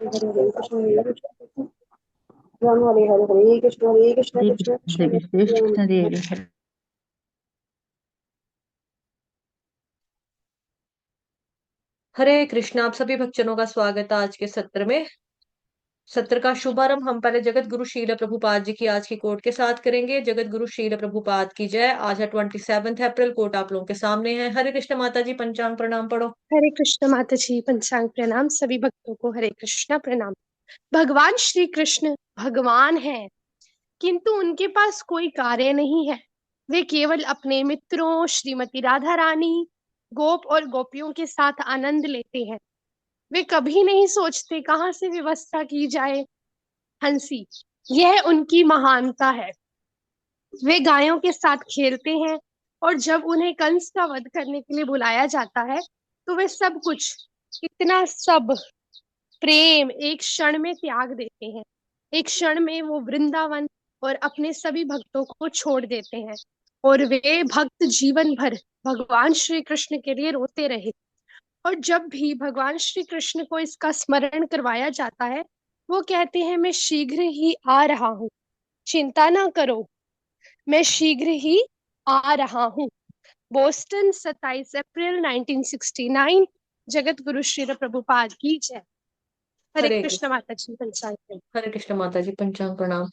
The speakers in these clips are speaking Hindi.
हरे कृष्ण हरे कृष्ण राम हरे हरे कृष्ण हरे कृष्ण कृष्ण कृष्ण हरे कृष्ण कृष्ण राम कृष्ण हरे हरे। हरे हरे। हरे कृष्ण। आप सभी भक्तजनों का स्वागत है आज के सत्र में। सत्र का शुभारंभ हम पहले जगत गुरु शील प्रभुपाद जी की आज की कोट के साथ करेंगे। जगत गुरु शील प्रभुपाद की जय। आज है 27 अप्रैल। कोट आप लोगों के सामने है। हरे कृष्ण। माता जी पंचांग प्रणाम पढ़ो। हरे कृष्ण माता जी पंचांग प्रणाम। सभी भक्तों को हरे कृष्ण प्रणाम। भगवान श्री कृष्ण भगवान है, किंतु उनके पास कोई कार्य नहीं है। वे केवल अपने मित्रों श्रीमती राधा रानी, गोप और गोपियों के साथ आनंद लेते हैं। वे कभी नहीं सोचते कहाँ से व्यवस्था की जाए। हंसी, यह उनकी महानता है। वे गायों के साथ खेलते हैं, और जब उन्हें कंस का वध करने के लिए बुलाया जाता है तो वे सब कुछ, इतना सब प्रेम एक क्षण में त्याग देते हैं। एक क्षण में वो वृंदावन और अपने सभी भक्तों को छोड़ देते हैं, और वे भक्त जीवन भर भगवान श्री कृष्ण के लिए रोते रहे। और जब भी भगवान श्री कृष्ण को इसका स्मरण करवाया जाता है, वो कहते हैं, मैं शीघ्र ही आ रहा हूँ, चिंता ना करो, मैं शीघ्र ही आ रहा हूँ। बोस्टन 27 अप्रैल 1969। जगत गुरु श्री प्रभुपाद की जय। हरे हरे कृष्ण कृष्ण। माता जी पंचांग। हरे कृष्ण माता जी पंचांग प्रणाम।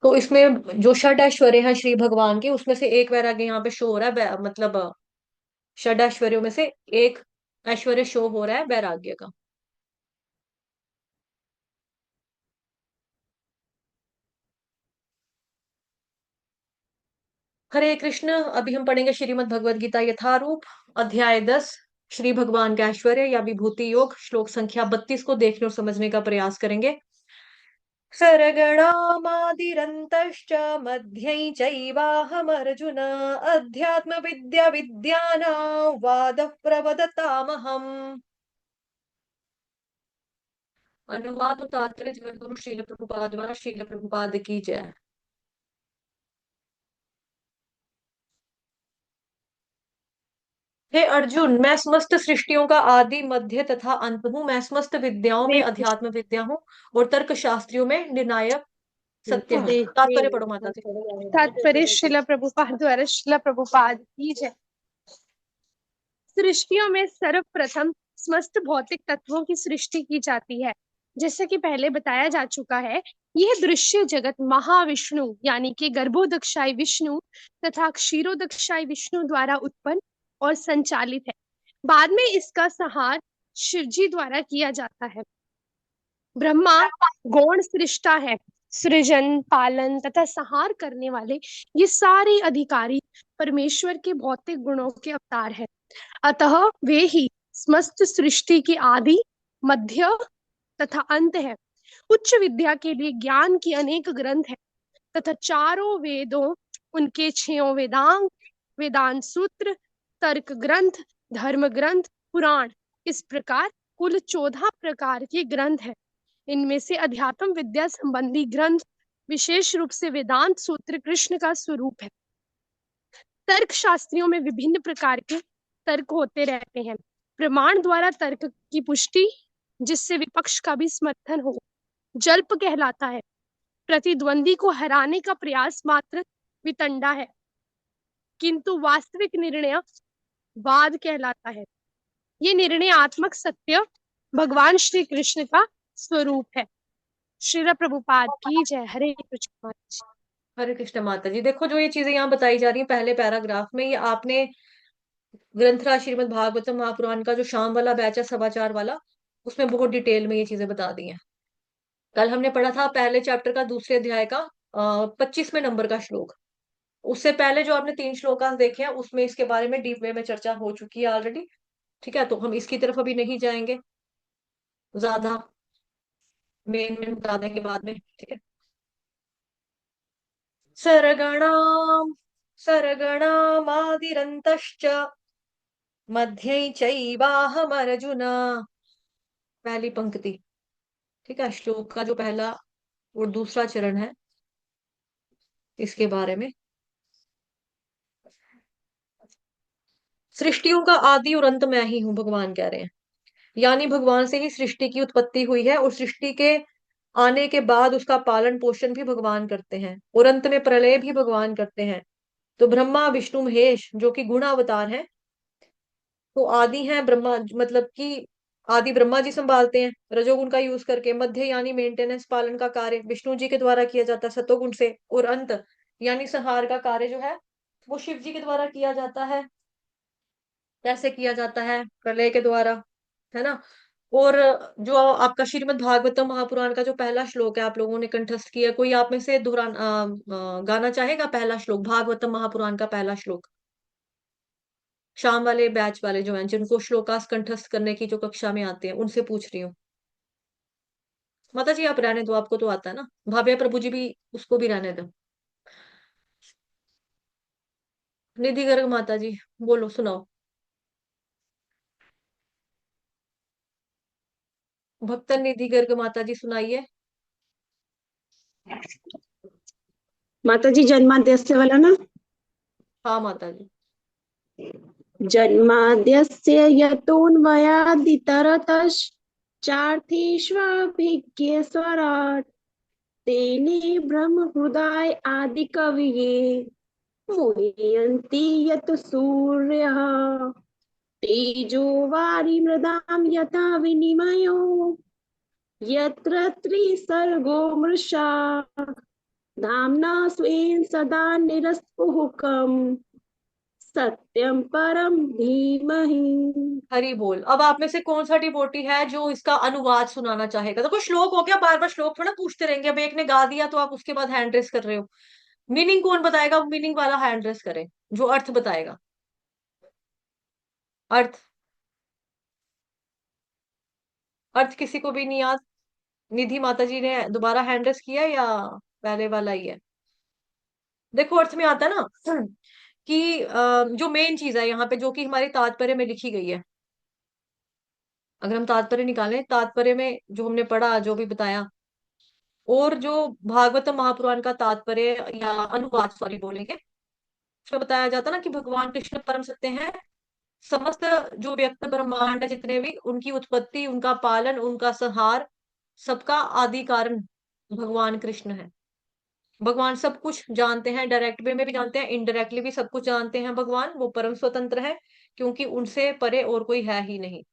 तो इसमें जो षड ऐश्वर्य है श्री भगवान के, उसमें से एक वैराग्य यहाँ पे शो हो रहा है। मतलब षड ऐश्वर्यों में से एक ऐश्वर्य शो हो रहा है वैराग्य का। हरे कृष्ण। अभी हम पढ़ेंगे श्रीमद् भगवद गीता यथारूप, अध्याय 10, श्री भगवान का ऐश्वर्य या विभूति योग, श्लोक संख्या 32 को देखने और समझने का प्रयास करेंगे। सरगणामादिरन्तश्च मध्यै चैवाहमर्जुन अध्यात्म विद्या विद्यानां वादः प्रवदतामहम्। अनुवाद और तात्पर्य जगत गुरु श्रील प्रभुपाद द्वारा। श्रील प्रभुपाद की जय। हे अर्जुन, मैं समस्त सृष्टियों का आदि मध्य तथा अंत हूँ। मैं समस्त विद्याओं में हरे अध्यात्म विद्या हूँ और तर्क शास्त्रियों में निर्णायक सत्य हूँ। हरे तात्पर्य पढ़ो माता जी। तात्पर्य शिला प्रभुपाद द्वारा। शिला प्रभुपाद की जय। सृष्टियों में सर्वप्रथम समस्त भौतिक तत्वों की सृष्टि की जाती है। जैसा कि पहले बताया जा चुका है, यह दृश्य जगत महाविष्णु यानी कि गर्भोदक्षाई विष्णु तथा क्षीरोदक्षाई विष्णु द्वारा उत्पन्न और संचालित है। बाद में इसका संहार शिव जी द्वारा किया जाता है। ब्रह्मा गौण सृष्टा है। सृजन, पालन तथा संहार करने वाले ये सारे अधिकारी परमेश्वर के भौतिक गुणों के अवतार है। अतः वे ही समस्त सृष्टि की आदि, मध्य तथा अंत है। उच्च विद्या के लिए ज्ञान की अनेक ग्रंथ है, तथा चारों वेदों, उनके 6 वेदांग, वेदांत सूत्र, तर्क ग्रंथ, धर्म ग्रंथ, पुराण, इस प्रकार कुल 14 प्रकार के ग्रंथ है। इनमें से अध्यात्म विद्या संबंधी ग्रंथ, विशेष रूप से वेदांत सूत्र, कृष्ण का स्वरूप है। तर्क शास्त्रियों में विभिन्न प्रकार के तर्क होते रहते हैं। प्रमाण द्वारा तर्क की पुष्टि, जिससे विपक्ष का भी समर्थन हो, जल्प कहलाता है। प्रतिद्वंदी को हराने का प्रयास मात्र वितंडा है, किंतु वास्तविक निर्णय वाद कहलाता है। ये निर्णय आत्मक सत्य भगवान श्री कृष्ण का स्वरूप है। श्रील प्रभुपाद की जय। हरे कृष्ण। हरे कृष्ण माता जी। देखो, जो ये चीजें यहाँ बताई जा रही है पहले पैराग्राफ में, ये आपने ग्रंथराज श्रीमद् भागवतम महापुराण का जो शाम वाला बैच है, समाचार वाला, उसमें बहुत डिटेल में ये चीजें बता दी हैं। कल हमने पढ़ा था पहले चैप्टर का दूसरे अध्याय का 25वें नंबर का श्लोक। उससे पहले जो आपने 3 श्लोक देखे हैं, उसमें इसके बारे में डीप वे में चर्चा हो चुकी है ऑलरेडी। ठीक है, तो हम इसकी तरफ अभी नहीं जाएंगे ज्यादा। मेन मेन बता देंगे बाद में। ठीक है। सरगणाम सरगणामादिरन्तश्च मध्यै चैवाहमर्जुन। पहली पंक्ति। ठीक है, श्लोक का जो पहला और दूसरा चरण है, इसके बारे में। सृष्टियों का आदि और अंत मैं ही हूं, भगवान कह रहे हैं। यानी भगवान से ही सृष्टि की उत्पत्ति हुई है, और सृष्टि के आने के बाद उसका पालन पोषण भी भगवान करते हैं, और अंत में प्रलय भी भगवान करते हैं। तो ब्रह्मा विष्णु महेश जो कि गुण अवतार हैं, तो आदि हैं ब्रह्मा, मतलब कि आदि ब्रह्मा जी संभालते हैं रजोगुण का यूज करके, मध्य यानी मेंटेनेंस पालन का कार्य विष्णु जी के द्वारा किया जाता है सतोगुण से, और अंत यानी संहार का कार्य जो है वो शिव जी के द्वारा किया जाता है। कैसे किया जाता है? प्रलय के द्वारा, है ना। और जो आपका श्रीमद् भागवतम महापुराण का जो पहला श्लोक है आप लोगों ने कंठस्थ किया, कोई आप में से गाना चाहेगा पहला श्लोक, भागवतम महापुराण का पहला श्लोक? शाम वाले बैच वाले जो हैं जिनको श्लोकास कंठस्थ करने की जो कक्षा में आते हैं उनसे पूछ रही हूँ। माता जी आप रहने दो, आपको तो आता है ना। भाभ्या प्रभु जी भी, उसको भी रहने दो। निधि गर्ग माता जी, बोलो, सुनाओ। भक्तन निधि गर्ग माता जी सुनाइए। माता जी जन्माद्यस्य वाला ना। हाँ माता जी। जन्माद्यस्य यतोऽन्वयादितरतश्चार्थेष्वभिज्ञस्वराट् तेने ब्रह्महृदाय आदिकवये मुह्यन्ति यत् सूर्यः तेजो वारिमृदां यथा विनिमयो यत्र त्रिसर्गो मृषा धाम्ना स्वेन सदा निरस्तकुहकम् सत्यम परम धीमहि। हरि बोल। अब आप में से कौन सा डिवोटी है जो इसका अनुवाद सुनाना चाहेगा? देखो श्लोक हो गया, बार बार श्लोक थोड़ा पूछते रहेंगे। अब एक ने गा दिया तो आप उसके बाद हैंड रेस कर रहे हो। मीनिंग कौन बताएगा? मीनिंग वाला हैंड रेस करे जो अर्थ बताएगा। अर्थ, अर्थ किसी को भी नहीं याद? निधि माता जी ने दोबारा हैंड रेस किया या पहले वाला ही है? देखो अर्थ में आता है ना कि जो मेन चीज है यहाँ पे जो कि हमारे तात्पर्य में लिखी गई है, अगर हम तात्पर्य निकालें, तात्पर्य में जो हमने पढ़ा जो भी बताया, और जो भागवतम महापुराण का तात्पर्य या अनुवाद सॉरी बोलेंगे, उसमें बताया जाता ना कि भगवान कृष्ण परम सत्य हैं। समस्त जो व्यक्त ब्रह्मांड है जितने भी, उनकी उत्पत्ति, उनका पालन, उनका संहार, सबका आदि कारण भगवान कृष्ण है। भगवान सब कुछ जानते हैं, डायरेक्ट वे में भी जानते हैं, इनडायरेक्टली भी सब कुछ जानते हैं। भगवान वो परम स्वतंत्र है, क्योंकि उनसे परे और कोई है ही नहीं।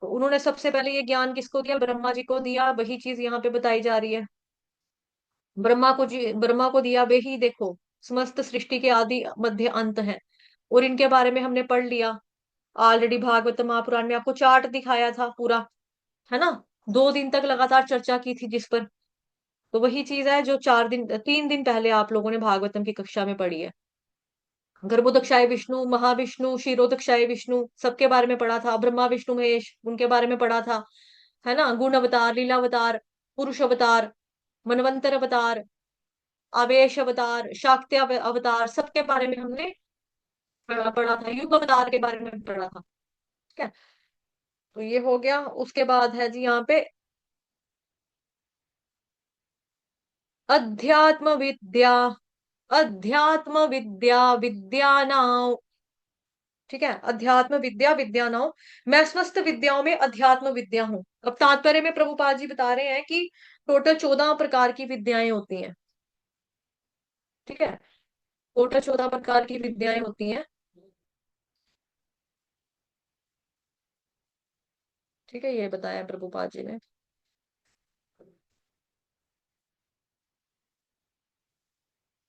तो उन्होंने सबसे पहले ये ज्ञान किसको दिया? ब्रह्मा जी को दिया। वही चीज यहाँ पे बताई जा रही है। ब्रह्मा को दिया, वे ही देखो समस्त सृष्टि के आदि मध्य अंत है। और इनके बारे में हमने पढ़ लिया ऑलरेडी, भागवत महापुराण में आपको चार्ट दिखाया था पूरा, है ना। 2 दिन तक लगातार चर्चा की थी जिस पर। तो वही चीज है जो 3 दिन पहले आप लोगों ने भागवतम की कक्षा में पढ़ी है। गर्भोदक्षाय विष्णु, महाविष्णु, क्षीरोदक्षाय विष्णु, सबके बारे में पढ़ा था। ब्रह्मा विष्णु महेश, उनके बारे में पढ़ा था, है ना। गुण अवतार, लीला अवतार, पुरुष अवतार, मनवंतर अवतार, आवेश अवतार, शाक्त्य अवतार, सबके बारे में हमने पढ़ा था। युग अवतार के बारे में भी पढ़ा था। ठीक है, तो ये हो गया। उसके बाद है जी यहाँ पे अध्यात्म विद्या। अध्यात्म विद्या विद्यानां, ठीक है, अध्यात्म विद्या विद्यानां, मैं समस्त विद्याओं में अध्यात्म विद्या हूँ। अब तात्पर्य में प्रभुपाद जी बता रहे हैं कि टोटल 14 प्रकार की विद्याएं होती हैं। ठीक है, टोटल 14 प्रकार की विद्याएं होती हैं। ठीक है, ये बताया प्रभुपाद जी ने।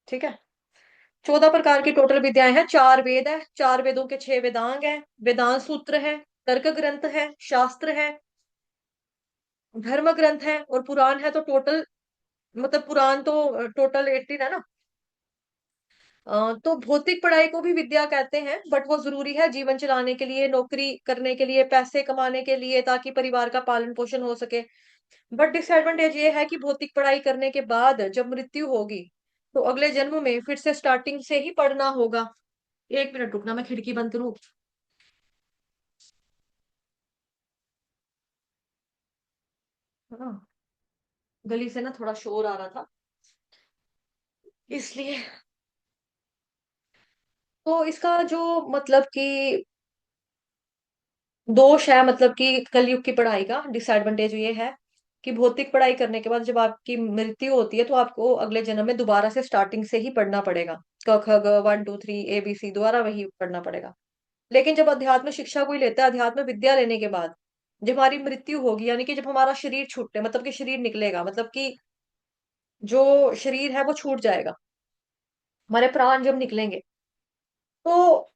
ठीक है, 14 प्रकार की टोटल विद्याएं हैं। 4 वेद है, 4 वेदों के 6 वेदांग है, वेदांत सूत्र है, तर्क ग्रंथ है, शास्त्र है, धर्म ग्रंथ है, और पुराण है। तो टोटल, मतलब पुराण तो टोटल 18 है ना। तो भौतिक पढ़ाई को भी विद्या कहते हैं, बट वो जरूरी है जीवन चलाने के लिए, नौकरी करने के लिए, पैसे कमाने के लिए, ताकि परिवार का पालन पोषण हो सके। बट डिसएडवांटेज ये है कि भौतिक पढ़ाई करने के बाद जब मृत्यु होगी तो अगले जन्म में फिर से स्टार्टिंग से ही पढ़ना होगा। 1 मिनट रुकना, मैं खिड़की बंद करूं। हाँ, गली से ना थोड़ा शोर आ रहा था इसलिए। तो इसका जो मतलब कि दोष है मतलब कि कलयुग की पढ़ाई का डिसएडवांटेज ये है कि भौतिक पढ़ाई करने के बाद जब आपकी मृत्यु होती है तो आपको अगले जन्म में दोबारा से स्टार्टिंग से ही पढ़ना पड़ेगा। क ख ग 1 2 3 ABC दोबारा वही पढ़ना पड़ेगा। लेकिन जब अध्यात्म शिक्षा कोई लेता है, अध्यात्म विद्या लेने के बाद जब हमारी मृत्यु होगी, यानी कि जब हमारा शरीर छूटे, मतलब कि शरीर निकलेगा, मतलब कि जो शरीर है वो छूट जाएगा, हमारे प्राण जब निकलेंगे, तो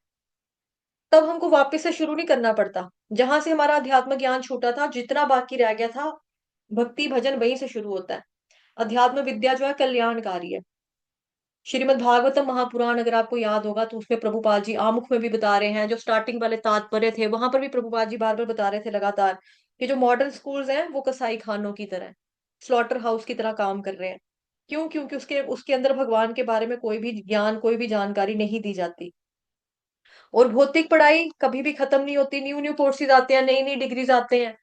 तब हमको वापस से शुरू नहीं करना पड़ता। जहां से हमारा अध्यात्म ज्ञान छूटा था, जितना बाकी रह गया था, भक्ति भजन वहीं से शुरू होता है। अध्यात्म विद्या जो है कल्याणकारी है। श्रीमद् भागवतम महापुराण अगर आपको याद होगा तो उसमें प्रभुपाद जी आमुख में भी बता रहे हैं, जो स्टार्टिंग वाले तात्पर्य थे वहां पर भी प्रभुपाद जी बार बार बता रहे थे लगातार कि जो मॉडर्न स्कूल्स हैं वो कसाई खानों की तरह, स्लॉटर हाउस की तरह काम कर रहे हैं। क्यों? क्योंकि उसके उसके अंदर भगवान के बारे में कोई भी ज्ञान, कोई भी जानकारी नहीं दी जाती। और भौतिक पढ़ाई कभी भी खत्म नहीं होती, न्यू न्यू कोर्सेज आते हैं, नई नई डिग्रीज आते हैं,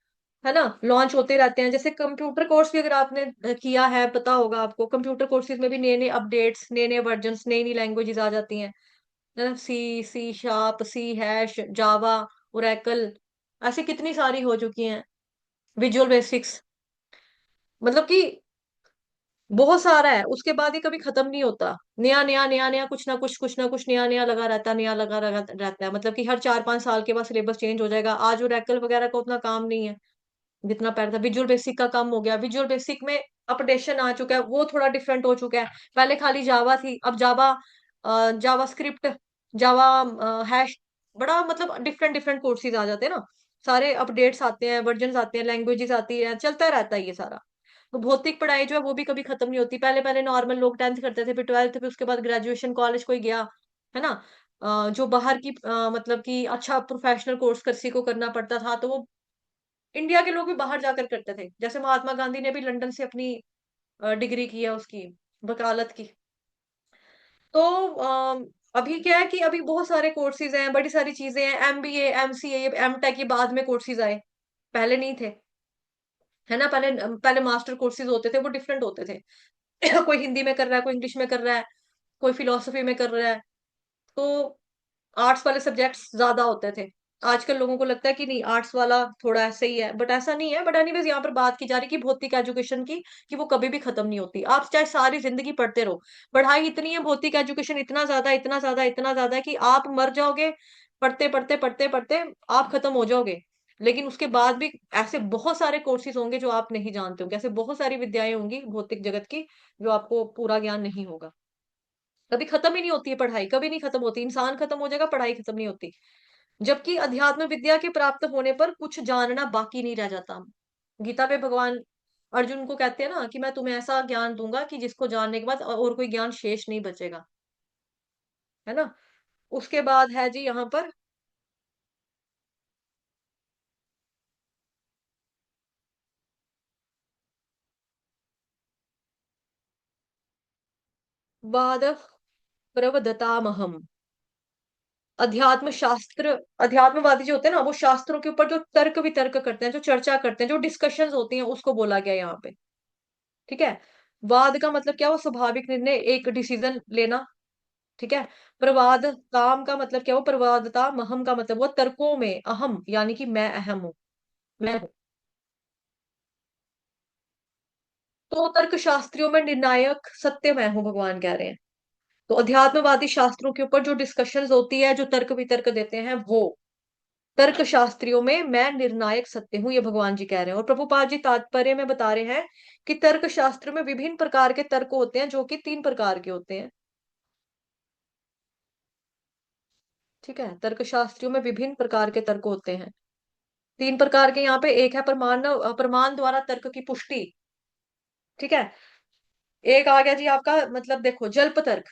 है ना, लॉन्च होते रहते हैं। जैसे कंप्यूटर कोर्स भी अगर आपने किया है, पता होगा आपको, कंप्यूटर कोर्सेज में भी नए नए अपडेट्स, नए नए वर्जन्स, नई नई लैंग्वेजेस आ जाती हैं, है ना, सी सी हैश, जावा, ओरेकल, ऐसी कितनी सारी हो चुकी हैं, विजुअल बेसिक्स, मतलब कि बहुत सारा है। उसके बाद ये कभी खत्म नहीं होता, नया नया नया नया कुछ ना कुछ नया नया लगा रहता है, नया लगा रहता है, मतलब कि हर 4 5 साल के बाद सिलेबस चेंज हो जाएगा। आज ओरेकल वगैरह का उतना काम नहीं है जितना पहले था। विजुअल बेसिक का कम हो गया, विजुअल बेसिक में अपडेशन आ चुका है, वो थोड़ा डिफरेंट हो चुका है। पहले खाली जावा थी, अब जावा, जावा स्क्रिप्ट, जावा हैश, बड़ा मतलब डिफरेंट डिफरेंट कोर्सेज आ जाते हैं ना, सारे अपडेट्स आते हैं, वर्जन आते हैं, लैंग्वेजेस आती है, चलता रहता है ये सारा। तो भौतिक पढ़ाई जो है वो भी कभी खत्म नहीं होती। पहले पहले नॉर्मल लोग 10th करते थे, फिर 12th, फिर उसके बाद ग्रेजुएशन, कॉलेज कोई गया, है ना, जो बाहर की मतलब कि अच्छा प्रोफेशनल कोर्स किसी को करना पड़ता था तो वो इंडिया के लोग भी बाहर जाकर करते थे। जैसे महात्मा गांधी ने भी लंदन से अपनी डिग्री की है उसकी, वकालत की। तो अभी क्या है कि अभी बहुत सारे कोर्सेज हैं, बड़ी सारी चीजें हैं, MBA, MCA, एमटेक, ये बाद में कोर्सेज आए, पहले नहीं थे, है ना। पहले पहले मास्टर कोर्सेज होते थे, वो डिफरेंट होते थे। कोई हिंदी में कर रहा है, कोई इंग्लिश में कर रहा है, कोई फिलोसफी में कर रहा है, तो आर्ट्स वाले सब्जेक्ट्स ज्यादा होते थे। आजकल लोगों को लगता है कि नहीं, आर्ट्स वाला थोड़ा ऐसे ही है, बट ऐसा नहीं है। बट एनीवेज यहाँ पर बात की जा रही कि भौतिक एजुकेशन की, कि वो कभी भी खत्म नहीं होती, आप चाहे सारी जिंदगी पढ़ते रहो। पढ़ाई इतनी है, भौतिक एजुकेशन इतना ज्यादा, इतना ज्यादा, इतना ज्यादा है कि आप मर जाओगे पढ़ते पढ़ते पढ़ते पढ़ते, आप खत्म हो जाओगे। लेकिन उसके बाद भी ऐसे बहुत सारे कोर्सेज होंगे जो आप नहीं जानते होंगे, ऐसे बहुत सारी विद्याएं होंगी भौतिक जगत की जो आपको पूरा ज्ञान नहीं होगा। कभी खत्म ही नहीं होती है पढ़ाई, कभी नहीं खत्म होती। इंसान खत्म हो जाएगा, पढ़ाई खत्म नहीं होती। जबकि अध्यात्म विद्या के प्राप्त होने पर कुछ जानना बाकी नहीं रह जाता। गीता में भगवान अर्जुन को कहते हैं ना कि मैं तुम्हें ऐसा ज्ञान दूंगा कि जिसको जानने के बाद और कोई ज्ञान शेष नहीं बचेगा, है ना। उसके बाद है जी यहाँ पर वाद प्रवदतामहम। अध्यात्म शास्त्र, अध्यात्मवादी जो होते हैं ना, वो शास्त्रों के ऊपर जो तर्क वितर्क करते हैं, जो चर्चा करते हैं, जो डिस्कशंस होती हैं, उसको बोला गया यहाँ पे। ठीक है। वाद का मतलब क्या हुआ? स्वाभाविक निर्णय, एक डिसीजन लेना। ठीक है। प्रवाद काम का मतलब क्या हुआ? प्रवादता। महम का मतलब हुआ तर्कों में अहम, यानी कि मैं अहम हूं, मैं हूं। तो तर्क शास्त्रियों में निर्णायक सत्य मैं हूं, भगवान कह रहे हैं। तो अध्यात्मवादी शास्त्रों के ऊपर जो डिस्कशंस होती है, जो तर्क वितर्क देते हैं, वो तर्क शास्त्रियों में मैं निर्णायक सत्य हूं, ये भगवान जी कह रहे हैं। और प्रभुपाद जी तात्पर्य में बता रहे हैं कि तर्क शास्त्र में विभिन्न प्रकार के तर्क होते हैं, जो कि 3 प्रकार के होते हैं। ठीक है। तर्क शास्त्रियों में विभिन्न प्रकार के तर्क होते हैं, 3 प्रकार के। यहाँ पे एक है प्रमाण द्वारा तर्क की पुष्टि। ठीक है। एक आ गया जी आपका, मतलब देखो, जल्प तर्क।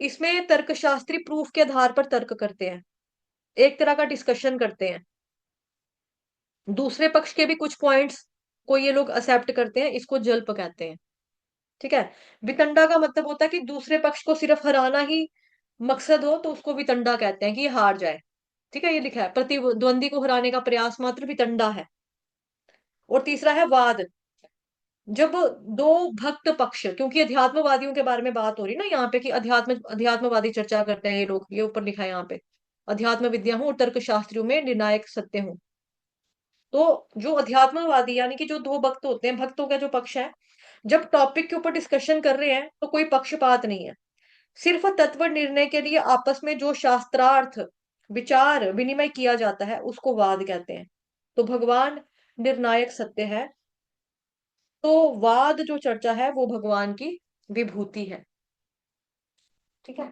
इसमें तर्कशास्त्री प्रूफ के आधार पर तर्क करते हैं, एक तरह का डिस्कशन करते हैं। दूसरे पक्ष के भी कुछ पॉइंट्स को ये लोग एक्सेप्ट करते हैं, इसको जल्प कहते हैं। ठीक है। वितंडा का मतलब होता है कि दूसरे पक्ष को सिर्फ हराना ही मकसद हो, तो उसको वितंडा कहते हैं कि ये हार जाए। ठीक है, ये लिखा है, प्रतिद्वंदी को हराने का प्रयास मात्र वितंडा है। और तीसरा है वाद। जब दो भक्त पक्ष, क्योंकि अध्यात्मवादियों के बारे में बात हो रही है ना यहाँ पे, कि अध्यात्मवादी चर्चा करते हैं ये लोग, ये ऊपर लिखा है यहाँ पे। अध्यात्म विद्या हूँ और तर्कशास्त्रियों में निर्णायक सत्य हूँ। तो जो अध्यात्मवादी यानी कि जो दो भक्त होते हैं, भक्तों का जो पक्ष है, जब टॉपिक के ऊपर डिस्कशन कर रहे हैं तो कोई पक्षपात नहीं है, सिर्फ तत्व निर्णय के लिए आपस में जो शास्त्रार्थ विचार विनिमय किया जाता है उसको वाद कहते हैं। तो भगवान निर्णायक सत्य है, तो वाद जो चर्चा है वो भगवान की विभूति है। ठीक है।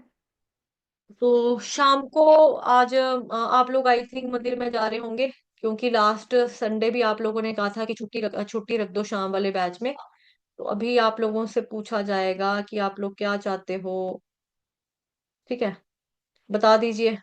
तो शाम को आज आप लोग आई थिंक मंदिर में जा रहे होंगे, क्योंकि लास्ट संडे भी आप लोगों ने कहा था कि छुट्टी रख दो शाम वाले बैच में। तो अभी आप लोगों से पूछा जाएगा कि आप लोग क्या चाहते हो। ठीक है, बता दीजिए।